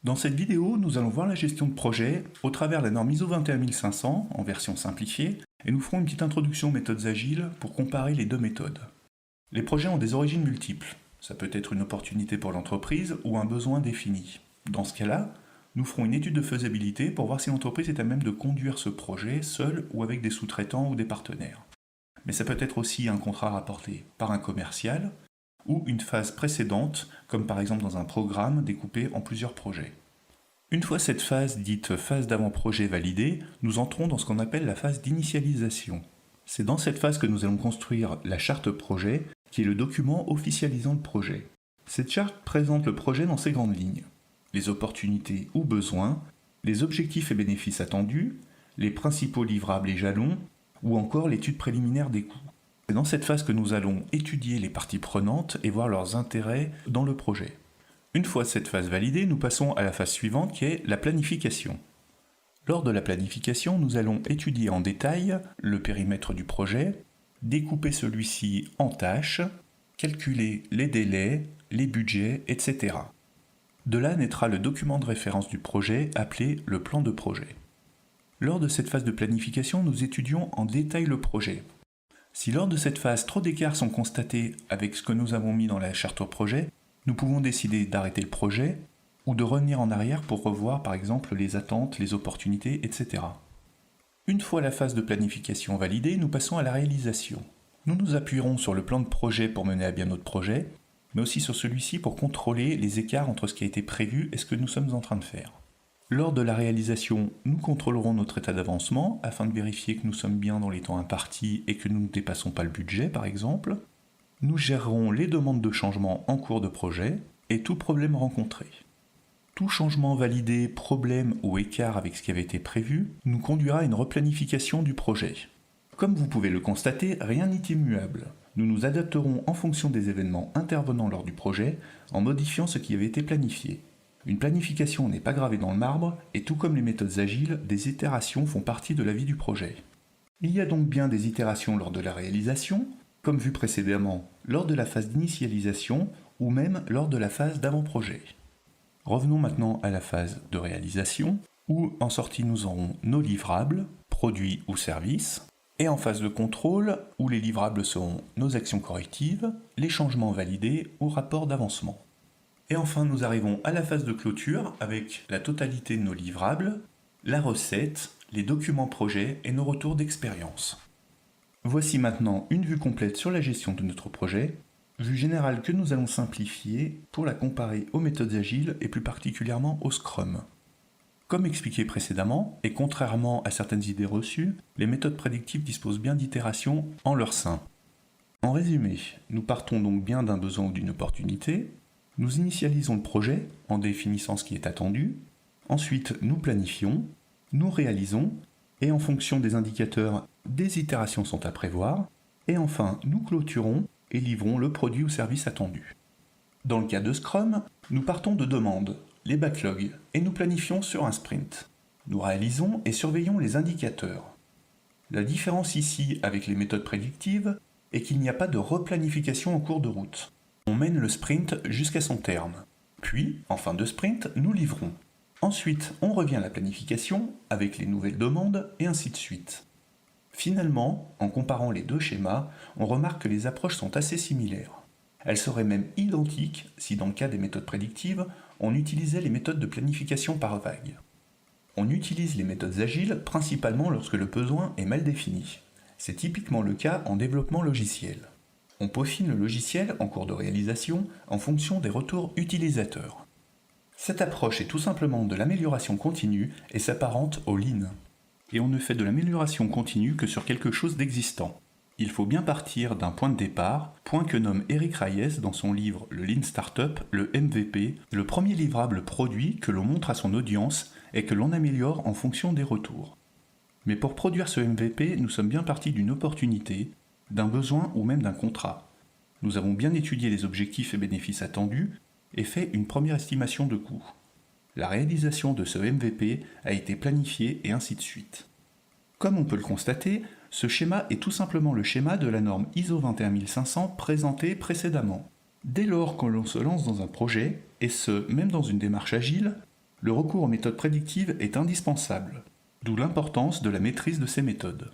Dans cette vidéo, nous allons voir la gestion de projet au travers de la norme ISO 21500 en version simplifiée et nous ferons une petite introduction aux méthodes agiles pour comparer les deux méthodes. Les projets ont des origines multiples. Ça peut être une opportunité pour l'entreprise ou un besoin défini. Dans ce cas-là, nous ferons une étude de faisabilité pour voir si l'entreprise est à même de conduire ce projet seul ou avec des sous-traitants ou des partenaires. Mais ça peut être aussi un contrat rapporté par un commercial ou une phase précédente, comme par exemple dans un programme découpé en plusieurs projets. Une fois cette phase dite phase d'avant-projet validée, nous entrons dans ce qu'on appelle la phase d'initialisation. C'est dans cette phase que nous allons construire la charte projet, qui est le document officialisant le projet. Cette charte présente le projet dans ses grandes lignes. Les opportunités ou besoins, les objectifs et bénéfices attendus, les principaux livrables et jalons, ou encore l'étude préliminaire des coûts. C'est dans cette phase que nous allons étudier les parties prenantes et voir leurs intérêts dans le projet. Une fois cette phase validée, nous passons à la phase suivante qui est la planification. Lors de la planification, nous allons étudier en détail le périmètre du projet, découper celui-ci en tâches, calculer les délais, les budgets, etc. De là naîtra le document de référence du projet appelé le plan de projet. Lors de cette phase de planification, nous étudions en détail le projet. Si lors de cette phase trop d'écarts sont constatés avec ce que nous avons mis dans la charte projet, nous pouvons décider d'arrêter le projet ou de revenir en arrière pour revoir par exemple les attentes, les opportunités, etc. Une fois la phase de planification validée, nous passons à la réalisation. Nous nous appuierons sur le plan de projet pour mener à bien notre projet, mais aussi sur celui-ci pour contrôler les écarts entre ce qui a été prévu et ce que nous sommes en train de faire. Lors de la réalisation, nous contrôlerons notre état d'avancement afin de vérifier que nous sommes bien dans les temps impartis et que nous ne dépassons pas le budget par exemple. Nous gérerons les demandes de changement en cours de projet et tout problème rencontré. Tout changement validé, problème ou écart avec ce qui avait été prévu nous conduira à une replanification du projet. Comme vous pouvez le constater, rien n'est immuable. Nous nous adapterons en fonction des événements intervenant lors du projet en modifiant ce qui avait été planifié. Une planification n'est pas gravée dans le marbre et tout comme les méthodes agiles, des itérations font partie de la vie du projet. Il y a donc bien des itérations lors de la réalisation, comme vu précédemment lors de la phase d'initialisation ou même lors de la phase d'avant-projet. Revenons maintenant à la phase de réalisation, où en sortie nous aurons nos livrables, produits ou services, et en phase de contrôle, où les livrables seront nos actions correctives, les changements validés ou rapports d'avancement. Et enfin nous arrivons à la phase de clôture avec la totalité de nos livrables, la recette, les documents projets et nos retours d'expérience. Voici maintenant une vue complète sur la gestion de notre projet, vue générale que nous allons simplifier pour la comparer aux méthodes agiles et plus particulièrement au Scrum. Comme expliqué précédemment, et contrairement à certaines idées reçues, les méthodes prédictives disposent bien d'itérations en leur sein. En résumé, nous partons donc bien d'un besoin ou d'une opportunité, nous initialisons le projet en définissant ce qui est attendu, ensuite nous planifions, nous réalisons, et en fonction des indicateurs, des itérations sont à prévoir, et enfin nous clôturons et livrons le produit ou service attendu. Dans le cas de Scrum, nous partons de demandes, les backlogs, et nous planifions sur un sprint. Nous réalisons et surveillons les indicateurs. La différence ici avec les méthodes prédictives est qu'il n'y a pas de replanification en cours de route. On mène le sprint jusqu'à son terme. Puis, en fin de sprint, nous livrons. Ensuite, on revient à la planification avec les nouvelles demandes et ainsi de suite. Finalement, en comparant les deux schémas, on remarque que les approches sont assez similaires. Elles seraient même identiques si dans le cas des méthodes prédictives, on utilisait les méthodes de planification par vague. On utilise les méthodes agiles principalement lorsque le besoin est mal défini. C'est typiquement le cas en développement logiciel. On peaufine le logiciel en cours de réalisation en fonction des retours utilisateurs. Cette approche est tout simplement de l'amélioration continue et s'apparente au Lean. Et on ne fait de l'amélioration continue que sur quelque chose d'existant. Il faut bien partir d'un point de départ, point que nomme Eric Reyes dans son livre Le Lean Startup, le MVP, le premier livrable produit que l'on montre à son audience et que l'on améliore en fonction des retours. Mais pour produire ce MVP, nous sommes bien partis d'une opportunité, d'un besoin ou même d'un contrat. Nous avons bien étudié les objectifs et bénéfices attendus et fait une première estimation de coût. La réalisation de ce MVP a été planifiée et ainsi de suite. Comme on peut le constater, ce schéma est tout simplement le schéma de la norme ISO 21500 présentée précédemment. Dès lors que l'on se lance dans un projet, et ce même dans une démarche agile, Le recours aux méthodes prédictives est indispensable, d'où l'importance de la maîtrise de ces méthodes.